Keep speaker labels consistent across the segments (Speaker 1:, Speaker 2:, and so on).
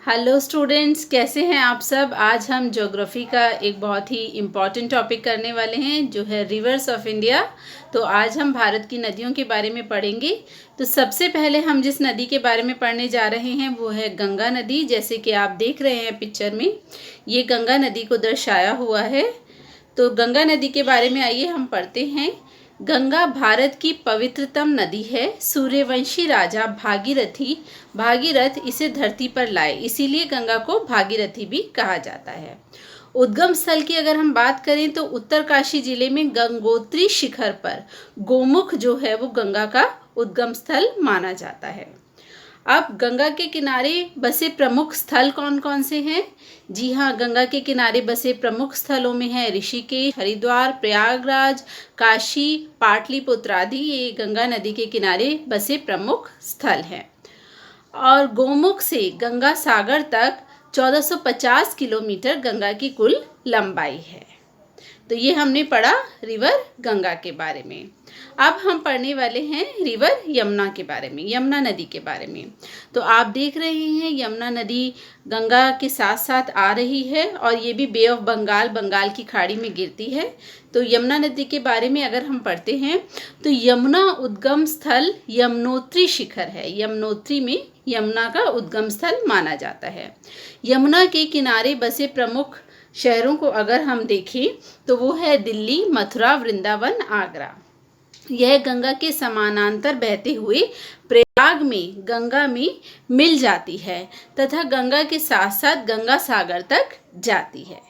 Speaker 1: Hello students, कैसे हैं आप सब। आज हम ज्योग्राफी का एक बहुत ही इम्पॉर्टेंट टॉपिक करने वाले हैं जो है रिवर्स ऑफ इंडिया। तो आज हम भारत की नदियों के बारे में पढ़ेंगे। तो सबसे पहले हम जिस नदी के बारे में पढ़ने जा रहे हैं वो है गंगा नदी। जैसे कि आप देख रहे हैं पिक्चर में, ये गंगा नदी को दर्शाया हुआ है। तो गंगा नदी के बारे में आइए हम पढ़ते हैं। गंगा भारत की पवित्रतम नदी है। सूर्यवंशी राजा भागीरथ इसे धरती पर लाए, इसीलिए गंगा को भागीरथी भी कहा जाता है। उद्गम स्थल की अगर हम बात करें तो उत्तरकाशी जिले में गंगोत्री शिखर पर गोमुख जो है वो गंगा का उद्गम स्थल माना जाता है। अब गंगा के किनारे बसे प्रमुख स्थल कौन कौन से हैं? जी हाँ, गंगा के किनारे बसे प्रमुख स्थलों में है ऋषिकेश, हरिद्वार, प्रयागराज, काशी, पाटलिपुत्र आदि। ये गंगा नदी के किनारे बसे प्रमुख स्थल हैं। और गोमुख से गंगा सागर तक 1450 किलोमीटर गंगा की कुल लंबाई है। तो ये हमने पढ़ा रिवर गंगा के बारे में। अब हम पढ़ने वाले हैं रिवर यमुना के बारे में, यमुना नदी के बारे में। तो आप देख रहे हैं यमुना नदी गंगा के साथ साथ आ रही है और ये भी बे ऑफ बंगाल की खाड़ी में गिरती है। तो यमुना नदी के बारे में अगर हम पढ़ते हैं तो यमुना उद्गम स्थल यमुनोत्री शिखर है। यमुनोत्री में यमुना का उद्गम स्थल माना जाता है। यमुना के किनारे बसे प्रमुख शहरों को अगर हम देखें तो वो है दिल्ली, मथुरा, वृंदावन, आगरा। यह गंगा के समानांतर बहते हुए प्रयाग में गंगा में मिल जाती है तथा गंगा के साथ साथ गंगा सागर तक जाती है।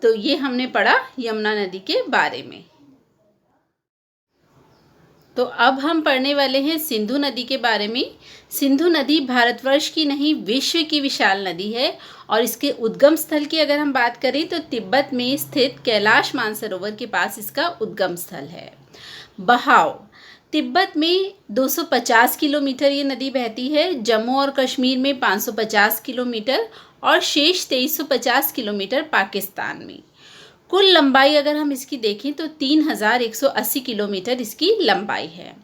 Speaker 1: तो ये हमने पढ़ा यमुना नदी के बारे में। तो अब हम पढ़ने वाले हैं सिंधु नदी के बारे में। सिंधु नदी भारतवर्ष की नहीं विश्व की विशाल नदी है और इसके उद्गम स्थल की अगर हम बात करें तो तिब्बत में स्थित कैलाश मानसरोवर के पास इसका उद्गम स्थल है। बहाव, तिब्बत में 250 किलोमीटर ये नदी बहती है, जम्मू और कश्मीर में 550 किलोमीटर और शेष 2350 किलोमीटर पाकिस्तान में। कुल लंबाई अगर हम इसकी देखें तो 3180 किलोमीटर इसकी लंबाई है।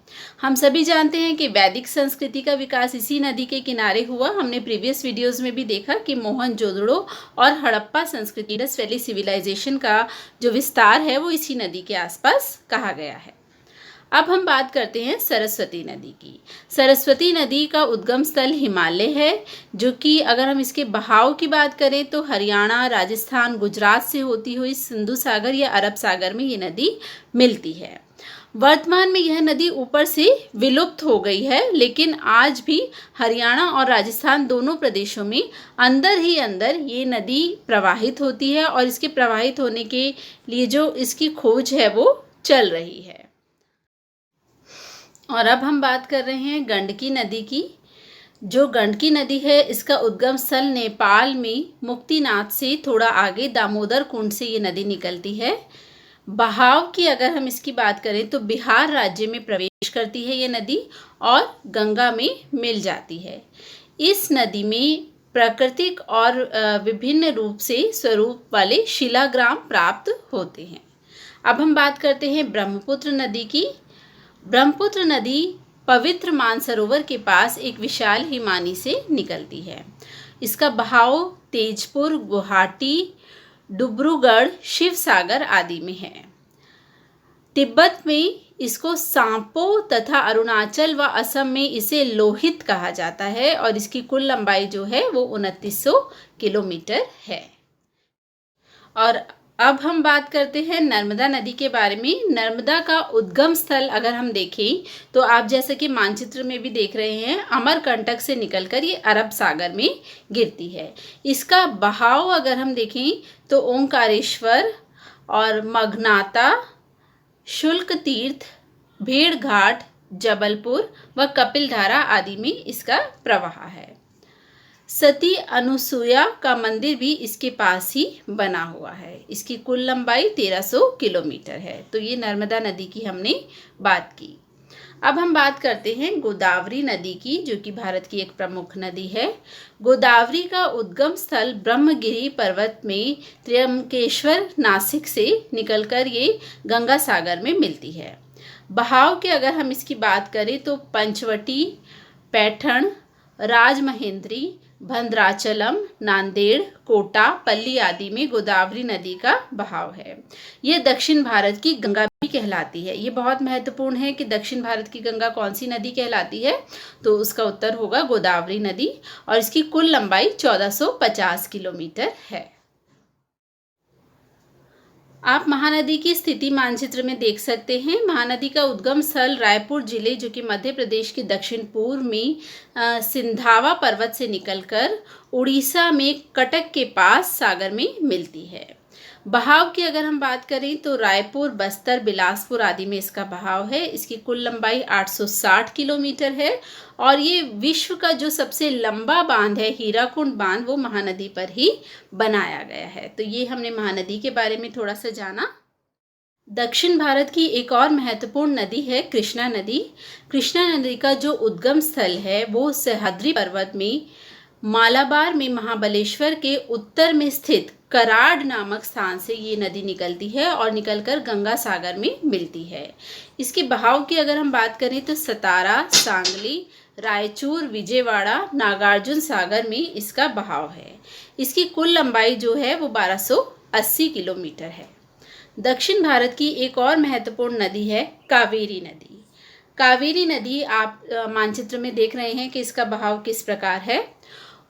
Speaker 1: हम सभी जानते हैं कि वैदिक संस्कृति का विकास इसी नदी के किनारे हुआ। हमने प्रीवियस वीडियोस में भी देखा कि मोहनजोदड़ो और हड़प्पा संस्कृति, इंडस वैली सिविलाइजेशन का जो विस्तार है वो इसी नदी के आसपास कहा गया है। अब हम बात करते हैं सरस्वती नदी की। सरस्वती नदी का उद्गम स्थल हिमालय है, जो कि अगर हम इसके बहाव की बात करें तो हरियाणा, राजस्थान, गुजरात से होती हुई सिंधु सागर या अरब सागर में ये नदी मिलती है। वर्तमान में यह नदी ऊपर से विलुप्त हो गई है, लेकिन आज भी हरियाणा और राजस्थान दोनों प्रदेशों में अंदर ही अंदर ये नदी प्रवाहित होती है और इसके प्रवाहित होने के लिए जो इसकी खोज है वो चल रही है। और अब हम बात कर रहे हैं गंडकी नदी की। जो गंडकी नदी है इसका उद्गम स्थल नेपाल में मुक्तिनाथ से थोड़ा आगे दामोदर कुंड से ये नदी निकलती है। बहाव की अगर हम इसकी बात करें तो बिहार राज्य में प्रवेश करती है ये नदी और गंगा में मिल जाती है। इस नदी में प्राकृतिक और विभिन्न रूप से स्वरूप वाले शिलाग्राम प्राप्त होते हैं। अब हम बात करते हैं ब्रह्मपुत्र नदी की। ब्रह्मपुत्र नदी पवित्र मानसरोवर के पास एक विशाल हिमानी से निकलती है। इसका बहाव तेजपुर, गुवाहाटी, डिब्रूगढ़, शिवसागर आदि में है। तिब्बत में इसको सांपो तथा अरुणाचल व असम में इसे लोहित कहा जाता है और इसकी कुल लंबाई जो है वो 2900 किलोमीटर है। और अब हम बात करते हैं नर्मदा नदी के बारे में। नर्मदा का उद्गम स्थल अगर हम देखें तो आप जैसे कि मानचित्र में भी देख रहे हैं, अमरकंटक से निकलकर ये अरब सागर में गिरती है। इसका बहाव अगर हम देखें तो ओंकारेश्वर और मघनाता, शुल्क तीर्थ, भेड़ घाट, जबलपुर व कपिलधारा आदि में इसका प्रवाह है। सती अनुसुया का मंदिर भी इसके पास ही बना हुआ है। इसकी कुल लंबाई 1300 किलोमीटर है। तो ये नर्मदा नदी की हमने बात की। अब हम बात करते हैं गोदावरी नदी की, जो कि भारत की एक प्रमुख नदी है। गोदावरी का उद्गम स्थल ब्रह्मगिरी पर्वत में त्र्यंबकेश्वर, नासिक से निकलकर ये गंगा सागर में मिलती है। बहाव के अगर हम इसकी बात करें तो पंचवटी, पैठण, राजमहेंद्री, भद्राचलम, नांदेड़, कोटा, पल्ली आदि में गोदावरी नदी का बहाव है। ये दक्षिण भारत की गंगा भी कहलाती है। ये बहुत महत्वपूर्ण है कि दक्षिण भारत की गंगा कौन सी नदी कहलाती है, तो उसका उत्तर होगा गोदावरी नदी और इसकी कुल लंबाई 1450 किलोमीटर है। आप महानदी की स्थिति मानचित्र में देख सकते हैं। महानदी का उद्गम स्थल रायपुर जिले, जो कि मध्य प्रदेश के दक्षिण पूर्व में सिंधावा पर्वत से निकलकर उड़ीसा में कटक के पास सागर में मिलती है। बहाव की अगर हम बात करें तो रायपुर, बस्तर, बिलासपुर आदि में इसका बहाव है। इसकी कुल लंबाई 860 किलोमीटर है और ये विश्व का जो सबसे लंबा बांध है, हीराकुंड बांध, वो महानदी पर ही बनाया गया है। तो ये हमने महानदी के बारे में थोड़ा सा जाना। दक्षिण भारत की एक और महत्वपूर्ण नदी है कृष्णा नदी। कृष्णा नदी का जो उद्गम स्थल है वो सह्याद्री पर्वत में मालाबार में महाबलेश्वर के उत्तर में स्थित कराड नामक स्थान से ये नदी निकलती है और निकलकर गंगा सागर में मिलती है। इसके बहाव की अगर हम बात करें तो सतारा, सांगली, रायचूर, विजयवाड़ा, नागार्जुन सागर में इसका बहाव है। इसकी कुल लंबाई जो है वो 1280 किलोमीटर है। दक्षिण भारत की एक और महत्वपूर्ण नदी है कावेरी नदी। कावेरी नदी आप मानचित्र में देख रहे हैं कि इसका बहाव किस प्रकार है।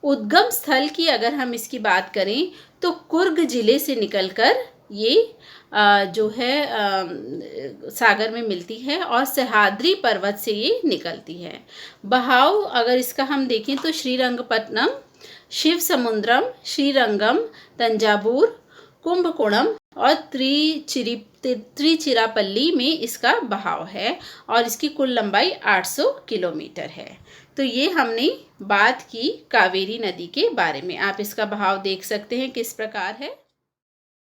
Speaker 1: उद्गम स्थल की अगर हम इसकी बात करें तो कुर्ग जिले से निकलकर ये जो है सागर में मिलती है और सह्याद्री पर्वत से ये निकलती है। बहाव अगर इसका हम देखें तो श्रीरंगपट्टनम, शिव समुद्रम, श्रीरंगम, तंजावुर, कुंभकोणम और त्रिचिरापल्ली में इसका बहाव है और इसकी कुल लंबाई 800 किलोमीटर है। तो ये हमने बात की कावेरी नदी के बारे में। आप इसका बहाव देख सकते हैं किस प्रकार है।